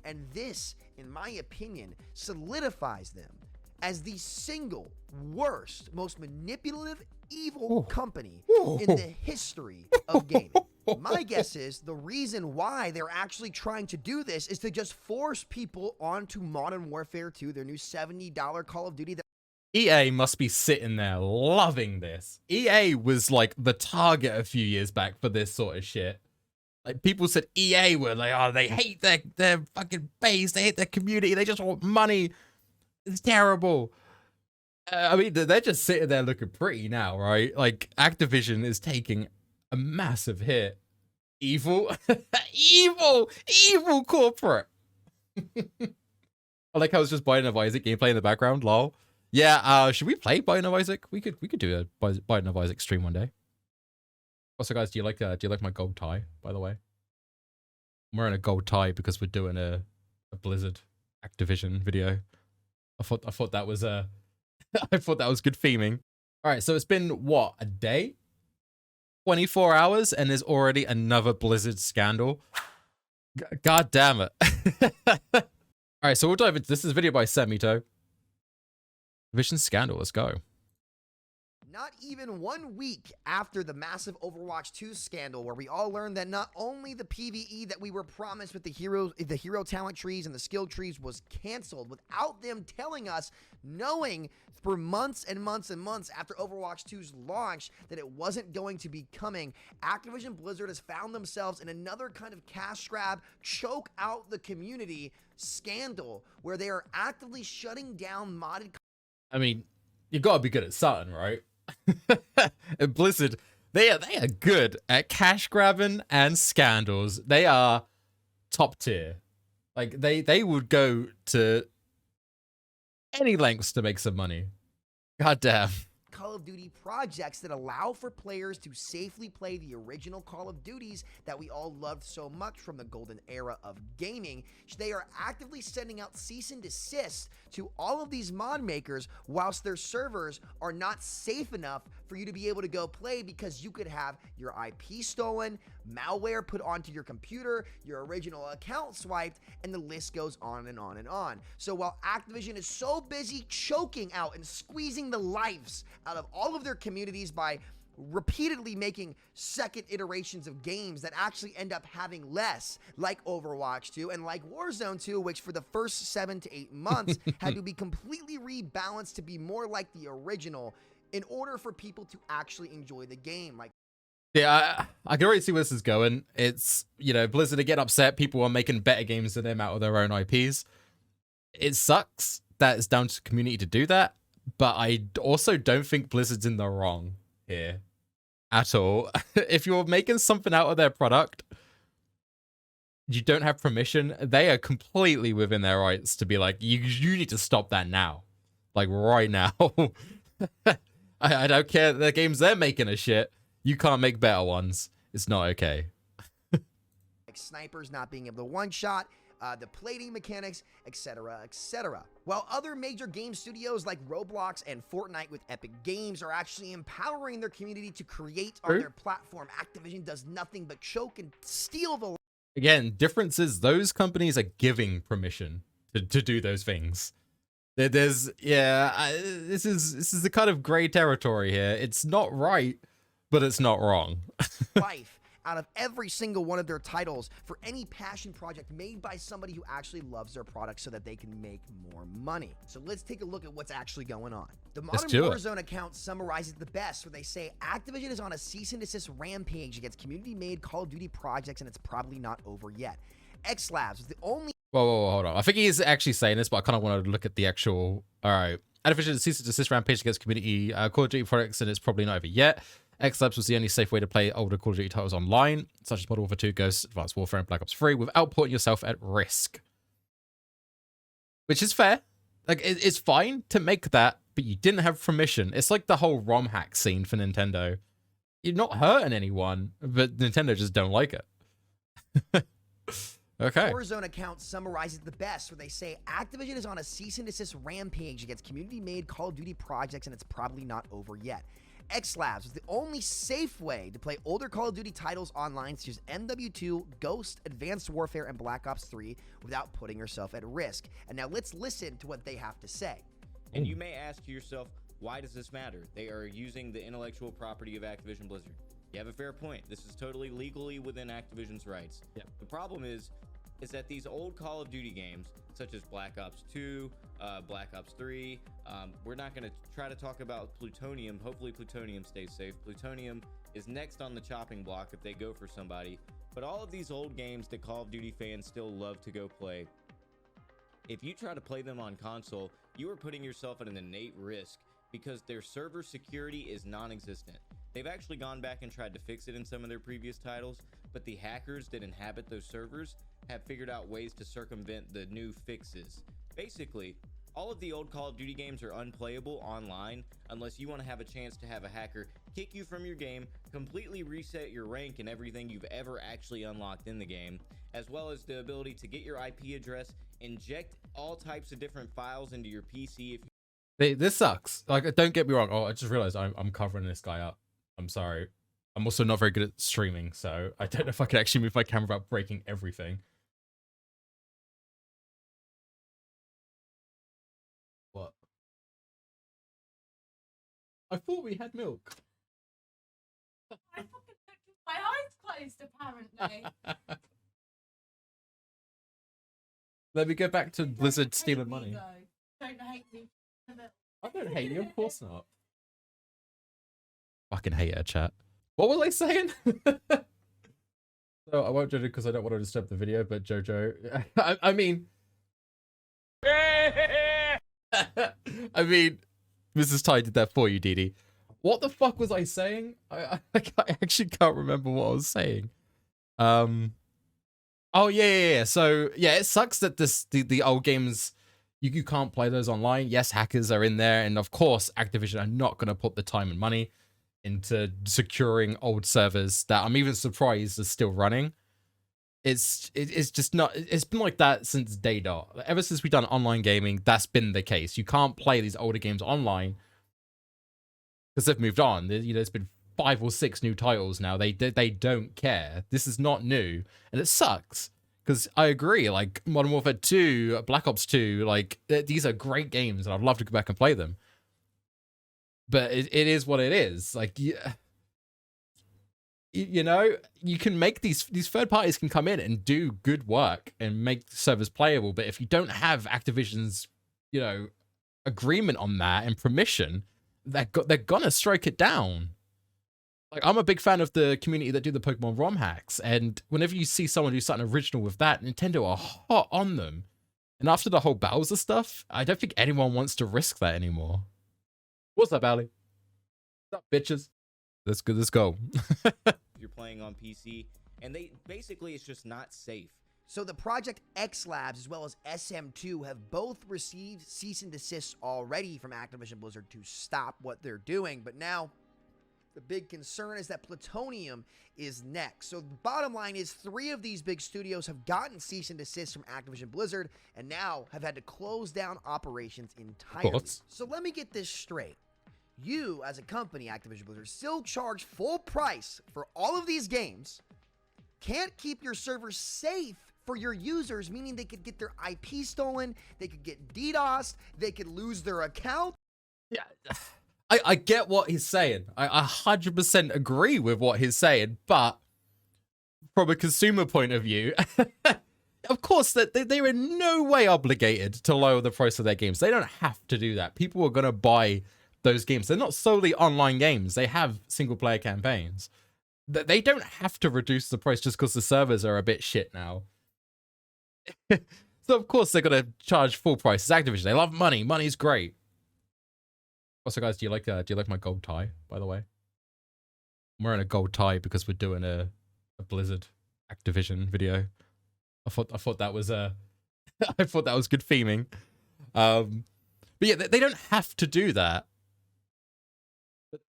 And this, in my opinion, solidifies them as the single worst, most manipulative, evil company in the history of gaming. My guess is the reason why they're actually trying to do this is to just force people onto Modern Warfare 2, their new $70 Call of Duty. EA must be sitting there loving this. EA was like the target a few years back for this sort of shit. Like, people said EA were like, oh, they hate their fucking base, they hate their community, they just want money. It's terrible. I mean, they're just sitting there looking pretty now, right? Like, Activision is taking a massive hit. Evil, evil corporate. I like how it's just Binding of Isaac gameplay in the background. Lol. Yeah. Should we play Binding of Isaac? We could do a Binding of Isaac stream one day. Also, guys, do you like my gold tie? By the way, I'm wearing a gold tie because we're doing a Blizzard Activision video. I thought that was I thought that was good theming. All right, so it's been what, a day? 24 hours and there's already another Blizzard scandal. God damn it. All right, so we'll dive into this. This is a video by Semito. Activision scandal, let's go. Not even 1 week after the massive Overwatch 2 scandal, where we all learned that not only the PvE that we were promised with the hero talent trees and the skill trees was canceled without them telling us, knowing for months and months and months after Overwatch 2's launch that it wasn't going to be coming. Activision Blizzard has found themselves in another kind of cash grab, choke out the community scandal, where they are actively shutting down modded. I mean, you gotta be good at something, right? Blizzard, they are good at cash grabbing and scandals. They are top tier. Like, they would go to any lengths to make some money. God damn. Call of Duty projects that allow for players to safely play the original Call of Duties that we all loved so much from the golden era of gaming. They are actively sending out cease and desist to all of these mod makers whilst their servers are not safe enough for you to be able to go play, because you could have your IP stolen, malware put onto your computer, your original account swiped, and the list goes on and on and on. So while Activision is so busy choking out and squeezing the lives out of all of their communities by repeatedly making second iterations of games that actually end up having less, like Overwatch 2 and like Warzone 2, which for the first 7 to 8 months had to be completely rebalanced to be more like the original in order for people to actually enjoy the game. Like, yeah, I can already see where this is going. It's, you know, Blizzard are getting upset. People are making better games than them out of their own IPs. It sucks that it's down to the community to do that, but I also don't think Blizzard's in the wrong here at all. If you're making something out of their product, you don't have permission. They are completely within their rights to be like, you need to stop that now. Like, right now. I don't care. The games they're making are shit. You can't make better ones. It's not okay. Like snipers not being able to one-shot, the plating mechanics, etc., etc. While other major game studios like Roblox and Fortnite with Epic Games are actually empowering their community to create on their platform, Activision does nothing but choke and steal the... Again, difference is those companies are giving permission to do those things. This is the kind of gray territory here. It's not right, but it's not wrong. Life out of every single one of their titles for any passion project made by somebody who actually loves their product so that they can make more money. So let's take a look at what's actually going on. The Modern Warzone account summarizes the best, where they say Activision is on a cease and desist rampage against community-made Call of Duty projects, and it's probably not over yet. X Labs is the only... Whoa, hold on. I think he's actually saying this, but I kind of want to look at the actual... All right. Activision cease and desist rampage against community Call of Duty products, and it's probably not over yet. X Labs was the only safe way to play older Call of Duty titles online, such as Modern Warfare 2, Ghosts, Advanced Warfare, and Black Ops 3, without putting yourself at risk. Which is fair. Like, it's fine to make that, but you didn't have permission. It's like the whole ROM hack scene for Nintendo. You're not hurting anyone, but Nintendo just don't like it. Okay. Warzone account summarizes the best, where they say Activision is on a cease and desist rampage against community-made Call of Duty projects, and it's probably not over yet. X Labs is the only safe way to play older Call of Duty titles online, such as MW2, Ghost, Advanced Warfare, and Black Ops 3, without putting yourself at risk. And now let's listen to what they have to say. And you may ask yourself, why does this matter? They are using the intellectual property of Activision Blizzard. You have a fair point. This is totally legally within Activision's rights. Yep. The problem is that these old Call of Duty games, such as Black Ops 2, Black Ops 3, we're not going to try to talk about plutonium. Hopefully plutonium stays safe. Plutonium is next on the chopping block if they go for somebody. But all of these old games that Call of Duty fans still love to go play, if you try to play them on console, you are putting yourself at an innate risk because their server security is non-existent. They've actually gone back and tried to fix it in some of their previous titles, but the hackers that inhabit those servers have figured out ways to circumvent the new fixes. Basically, all of the old Call of Duty games are unplayable online unless you want to have a chance to have a hacker kick you from your game, completely reset your rank and everything you've ever actually unlocked in the game, as well as the ability to get your IP address, inject all types of different files into your PC. This sucks. Like, don't get me wrong. Oh, I just realized I'm covering this guy up. I'm sorry. I'm also not very good at streaming, so I don't know if I can actually move my camera without breaking everything. What? I thought we had milk. I fucking looked with my eyes closed, apparently. Let me go back to Blizzard stealing money. Don't hate me. I don't hate you, of course not. Fucking hate her, chat. What was I saying? So I won't judge it because I don't want to disturb the video, but Jojo, I mean, I mean, Mrs. Ty did that for you, Dee. What the fuck was I saying? I actually can't remember what I was saying. Oh yeah. So yeah, it sucks that the old games, you can't play those online. Yes, hackers are in there, and of course, Activision are not going to put the time and money into securing old servers that I'm even surprised are still running. It's just not. It's been like that since day dot. Ever since we've done online gaming, that's been the case. You can't play these older games online because they've moved on. There's been 5 or 6 new titles now. They don't care. This is not new, and it sucks. Because I agree, like Modern Warfare 2, Black Ops 2, like these are great games, and I'd love to go back and play them. But it is what it is. Like, you know, you can make these third parties can come in and do good work and make servers playable. But if you don't have Activision's, you know, agreement on that and permission, they're gonna strike it down. Like, I'm a big fan of the community that do the Pokemon ROM hacks, and whenever you see someone do something original with that, Nintendo are hot on them. And after the whole Bowser stuff, I don't think anyone wants to risk that anymore. What's up, Ali? What's up, bitches? Let's go. You're playing on PC, and it's just not safe. So the Project X Labs as well as SM2 have both received cease and desists already from Activision Blizzard to stop what they're doing, but now the big concern is that plutonium is next. So the bottom line is 3 of these big studios have gotten cease and desist from Activision Blizzard and now have had to close down operations entirely. So let me get this straight. You, as a company, Activision Blizzard, still charge full price for all of these games, can't keep your servers safe for your users, meaning they could get their IP stolen, they could get DDoSed, they could lose their account. Yeah. I get what he's saying. I 100% agree with what he's saying, but from a consumer point of view, of course, that they're in no way obligated to lower the price of their games. They don't have to do that. People are going to buy those games. They're not solely online games. They have single-player campaigns. They don't have to reduce the price just because the servers are a bit shit now. So, of course, they're going to charge full price. It's Activision. They love money. Money's great. Also, guys, do you like my gold tie, by the way? I'm wearing a gold tie because we're doing a Blizzard Activision video. I thought that was I thought that was good theming. But yeah, they don't have to do that. But,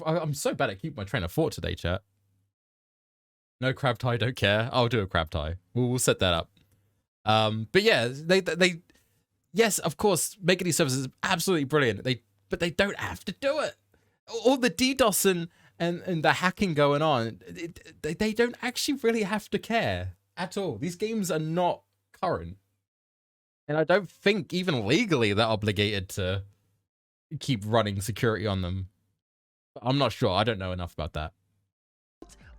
I'm so bad at keeping my train of thought today, chat. No crab tie, don't care. I'll do a crab tie. We'll set that up. But yeah, they yes, of course, making these services is absolutely brilliant. But they don't have to do it. all the DDoS and the hacking going on, they don't actually really have to care at all. These games are not current. And I don't think even legally they're obligated to keep running security on them. I'm not sure. I don't know enough about that.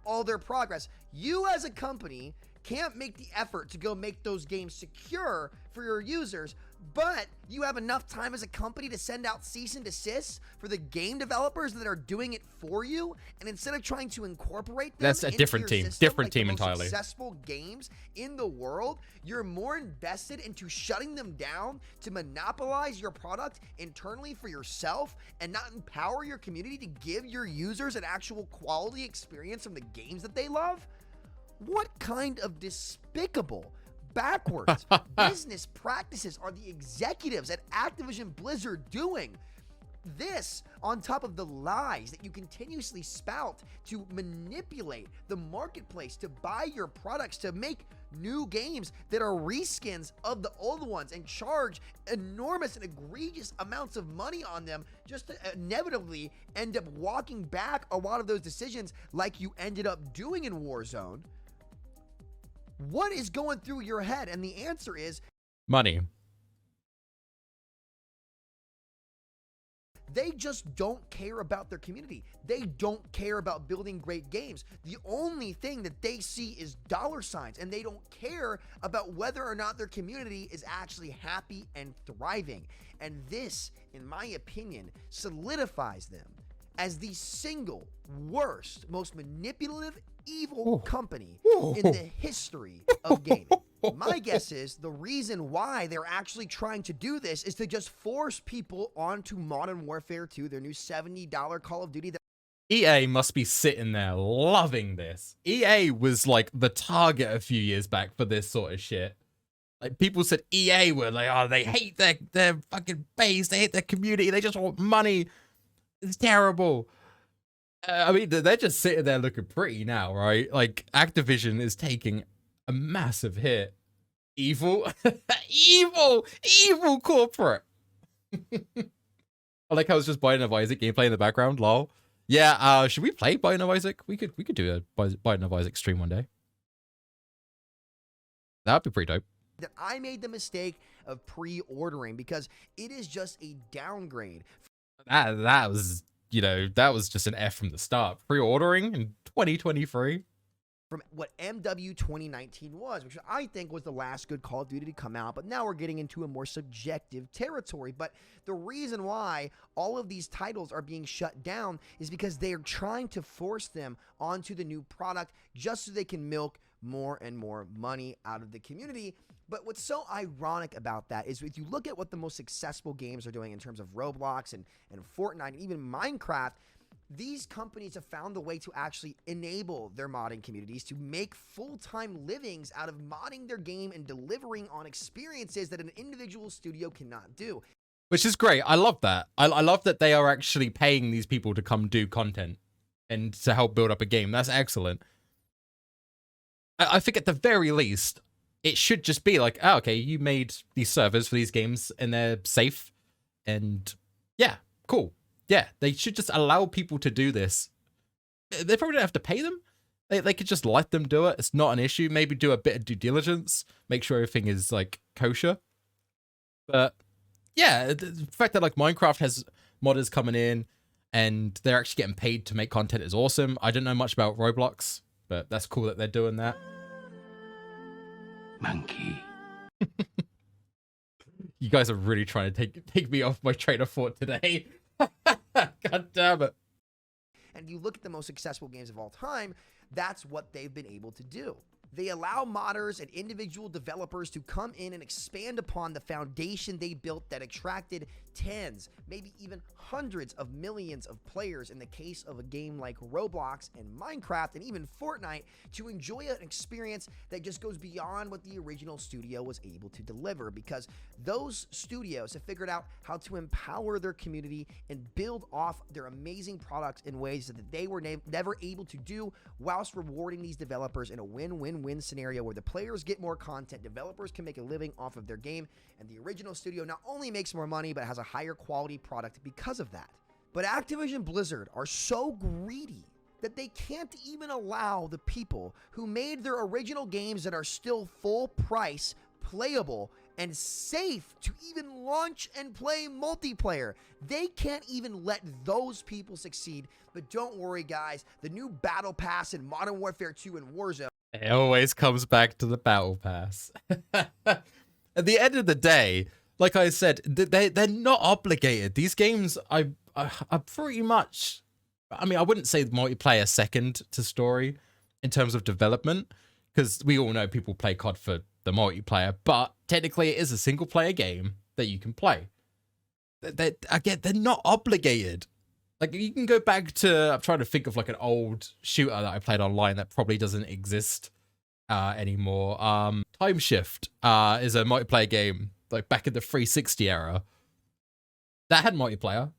All their progress. You as a company can't make the effort to go make those games secure for your users, but you have enough time as a company to send out cease and desists for the game developers that are doing it for you, and instead of trying to incorporate them That's a into different your team. system, Different like the team most entirely. Successful games in the world, you're more invested into shutting them down to monopolize your product internally for yourself and not empower your community to give your users an actual quality experience from the games that they love? What kind of despicable, backwards business practices are the executives at Activision Blizzard doing? This, on top of the lies that you continuously spout to manipulate the marketplace, to buy your products, to make new games that are reskins of the old ones and charge enormous and egregious amounts of money on them, just to inevitably end up walking back a lot of those decisions like you ended up doing in Warzone. What is going through your head? And the answer is Money. they just don't care about their community. They don't care about building great games. The only thing that they see is dollar signs, and they don't care about whether or not their community is actually happy and thriving. And this, in my opinion, solidifies them as the single worst, most manipulative, evil company in the history of gaming. My guess is the reason why they're actually trying to do this is to just force people onto Modern Warfare 2, their new $70 Call of Duty. EA must be sitting there loving this. EA was like the target a few years back for this sort of shit. Like, people said EA were like, oh, they hate their fucking base, they hate their community, they just want money. It's terrible. I mean, they're just sitting there looking pretty now, right? Like, Activision is taking a massive hit. Evil, evil corporate. I like how it's just Biden of Isaac gameplay in the background. Lol. Yeah. Should we play Biden of Isaac? We could do a Biden of Isaac stream one day. That'd be pretty dope. That I made the mistake of pre-ordering because it is just a downgrade. That was, that was just an F from the start. Pre-ordering in 2023. From what MW 2019 was, which I think was the last good Call of Duty to come out, but now we're getting into a more subjective territory. But the reason why all of these titles are being shut down is because they are trying to force them onto the new product just so they can milk more and more money out of the community. But what's so ironic about that is if you look at what the most successful games are doing in terms of Roblox and Fortnite and even Minecraft, these companies have found the way to actually enable their modding communities to make full-time livings out of modding their game and delivering on experiences that an individual studio cannot do. Which is great. I love that. I love that they are actually paying these people to come do content and to help build up a game. That's excellent. I think at the very least, it should just be like, oh, okay, you made these servers for these games and they're safe. And yeah, cool. Yeah, they should just allow people to do this. They probably don't have to pay them. They could just let them do it. It's not an issue. Maybe do a bit of due diligence. Make sure everything is, like, kosher. But, yeah, the fact that, like, Minecraft has modders coming in and they're actually getting paid to make content is awesome. I don't know much about Roblox, but that's cool that they're doing that. Monkey. You guys are really trying to take me off my train of thought today. God damn it. And you look at the most successful games of all time, that's what they've been able to do. They allow modders and individual developers to come in and expand upon the foundation they built that attracted tens, maybe even hundreds of millions of players in the case of a game like Roblox and Minecraft and even Fortnite to enjoy an experience that just goes beyond what the original studio was able to deliver, because those studios have figured out how to empower their community and build off their amazing products in ways that they were never able to do, whilst rewarding these developers in a win-win-win scenario where the players get more content, developers can make a living off of their game, and the original studio not only makes more money but has a higher quality product because of that. But Activision Blizzard are so greedy that they can't even allow the people who made their original games that are still full price, playable, and safe to even launch and play multiplayer. They can't even let those people succeed. But don't worry, guys. The new Battle Pass in Modern Warfare 2 and Warzone. It always comes back to the Battle Pass. At the end of the day, like I said, they're not obligated. These games are pretty much, I mean, I wouldn't say multiplayer second to story in terms of development, because we all know people play COD for the multiplayer, but technically it is a single player game that you can play. Again, they're not obligated. Like, you can go back to, I'm trying to think of like an old shooter that I played online that probably doesn't exist anymore. Time Shift is a multiplayer game, like back in the 360 era. That had multiplayer.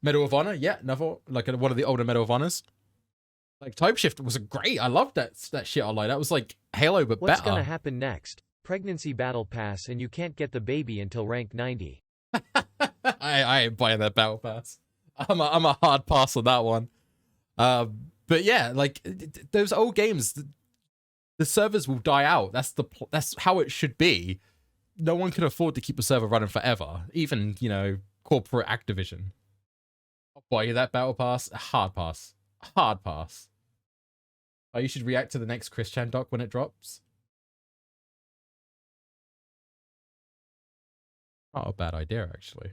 Medal of Honor, yeah, another, like one of the older Medal of Honors. Like, Time Shift was great. I loved that shit online. That was like Halo, but What's better. gonna happen next? Pregnancy battle pass and you can't get the baby until rank 90. I ain't buying that battle pass. I'm a hard pass on that one. But yeah, like those old games, the servers will die out. That's how it should be. No one can afford to keep a server running forever. Even, you know, corporate Activision. I'll buy you that battle pass. Hard pass. Hard pass. Oh, you should react to the next Chris Chan doc when it drops. Not a bad idea, actually.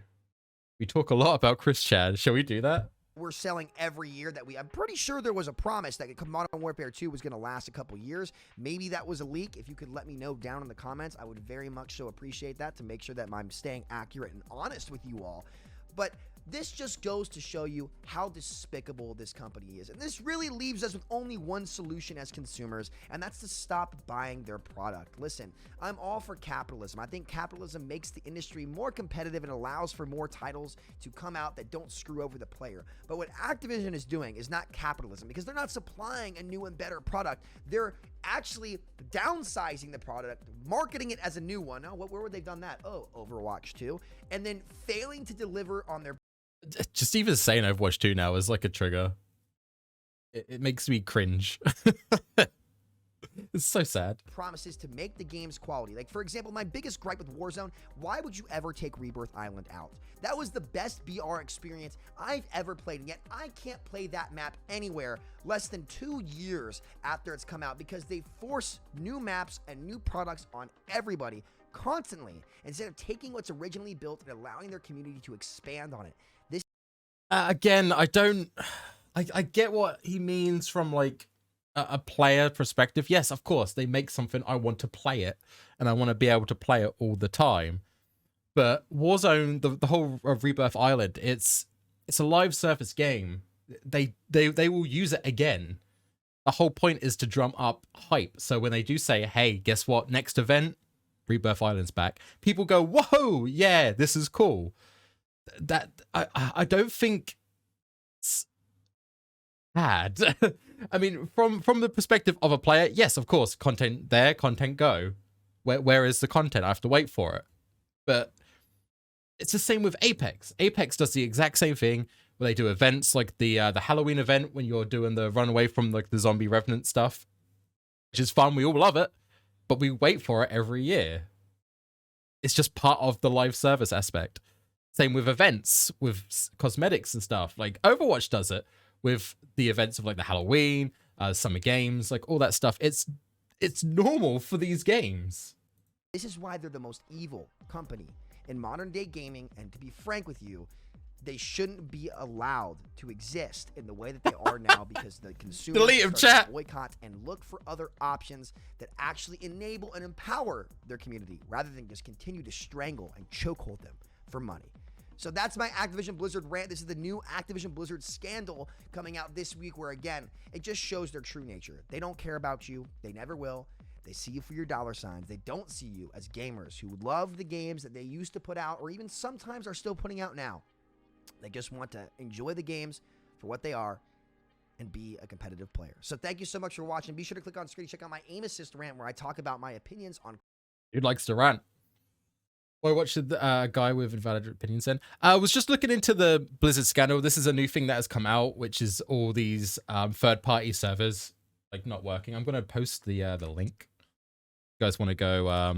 We talk a lot about Chris Chan. Shall we do that? We're selling every year that I'm pretty sure there was a promise that Modern Warfare 2 was going to last a couple years. Maybe that was a leak. If you could let me know down in the comments, I would very much so appreciate that to make sure that I'm staying accurate and honest with you all. But this just goes to show you how despicable this company is. And this really leaves us with only one solution as consumers, and that's to stop buying their product. Listen, I'm all for capitalism. I think capitalism makes the industry more competitive and allows for more titles to come out that don't screw over the player. But what Activision is doing is not capitalism, because they're not supplying a new and better product. They're actually downsizing the product, marketing it as a new one. Oh, where would they have done that? Oh, Overwatch 2. And then failing to deliver on their... Just even saying Overwatch 2 now is like a trigger. It makes me cringe. It's so sad. promises to make the game's quality. Like, for example, my biggest gripe with Warzone, why would you ever take Rebirth Island out? That was the best BR experience I've ever played, and yet I can't play that map anywhere less than 2 years after it's come out, because they force new maps and new products on everybody constantly, instead of taking what's originally built and allowing their community to expand on it. This Again, I get what he means from like a player perspective. Yes, of course, they make something, I want to play it, and I want to be able to play it all the time. But Warzone, the whole Rebirth Island, it's a live service game. They will use it again. The whole point is to drum up hype. So when they do say, hey, guess what, next event, Rebirth Island's back, people go, whoa, yeah, this is cool. That I don't think it's bad. I mean, from the perspective of a player, yes, of course, content there, content go. Where is the content? I have to wait for it. But it's the same with Apex. Apex does the exact same thing, where they do events like the Halloween event when you're doing the run away from like the zombie revenant stuff, which is fun. We all love it, but we wait for it every year. It's just part of the live service aspect. Same with events, with cosmetics and stuff. Like Overwatch does it with the events of like the Halloween, summer games, like all that stuff. It's normal for these games. This is why they're the most evil company in modern day gaming, and to be frank with you, they shouldn't be allowed to exist in the way that they are now, because the consumers Delete him, start chat. to boycott and look for other options that actually enable and empower their community, rather than just continue to strangle and chokehold them for money. So that's my Activision Blizzard rant. This is the new Activision Blizzard scandal coming out this week, where again, it just shows their true nature. They don't care about you. They never will. They see you for your dollar signs. They don't see you as gamers who love the games that they used to put out, or even sometimes are still putting out now. They just want to enjoy the games for what they are and be a competitive player. So thank you so much for watching. Be sure to click on screen, check out my aim assist rant, where I talk about my opinions on... Who likes to rant? Well, what should the guy with invalid opinions then? I was just looking into the Blizzard scandal. This is a new thing that has come out, which is all these third-party servers like not working. I'm gonna post the link. You guys want to go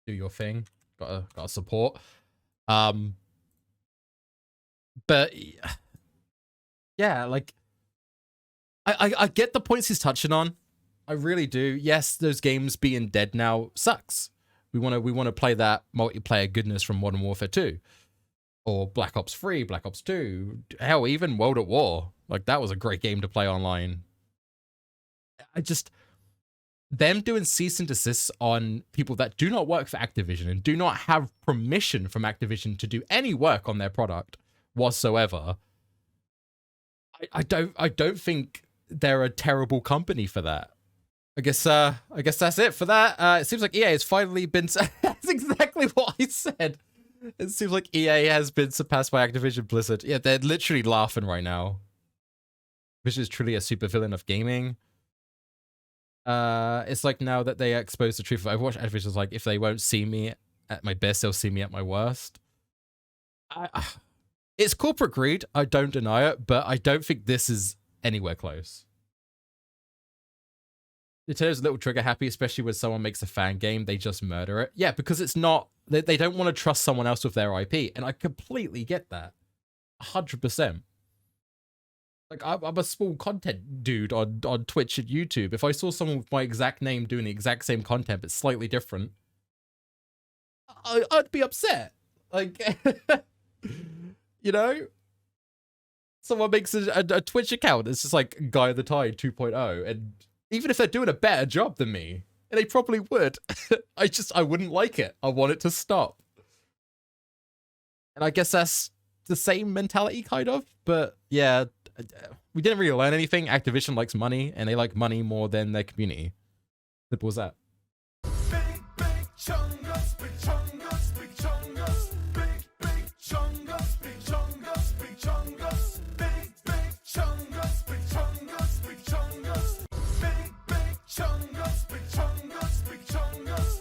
do your thing? Gotta support. But yeah, like I get the points he's touching on. I really do. Yes, those games being dead now sucks. We want to play that multiplayer goodness from Modern Warfare 2 or Black Ops 3, Black Ops 2, hell, even World at War. Like that was a great game to play online. Them doing cease and desists on people that do not work for Activision and do not have permission from Activision to do any work on their product whatsoever. I don't think they're a terrible company for that. I guess that's it for that. It seems like EA has finally been... That's exactly what I said. It seems like EA has been surpassed by Activision Blizzard. Yeah, they're literally laughing right now. Which is truly a supervillain of gaming. It's like now that they expose the truth of Overwatch, Activision's like, if they won't see me at my best, they'll see me at my worst. It's corporate greed, I don't deny it, but I don't think this is anywhere close. Nintendo's a little trigger happy, especially when someone makes a fan game, they just murder it. Yeah, because it's not, they don't want to trust someone else with their IP, and I completely get that. 100%. Like, I'm a small content dude on Twitch and YouTube. If I saw someone with my exact name doing the exact same content, but slightly different, I'd be upset. Like, you know? Someone makes a Twitch account, it's just like Guyinthetie 2.0, and even if they're doing a better job than me, and they probably would, I wouldn't like it. I want it to stop. And I guess that's the same mentality, kind of. But yeah, we didn't really learn anything. Activision likes money, and they like money more than their community. Simple as that. Big chungus, big chungus, big chungus, big chungus, big chungus, big chungus, big chungus, big chungus, big chungus, big chungus, big chungus, big chungus.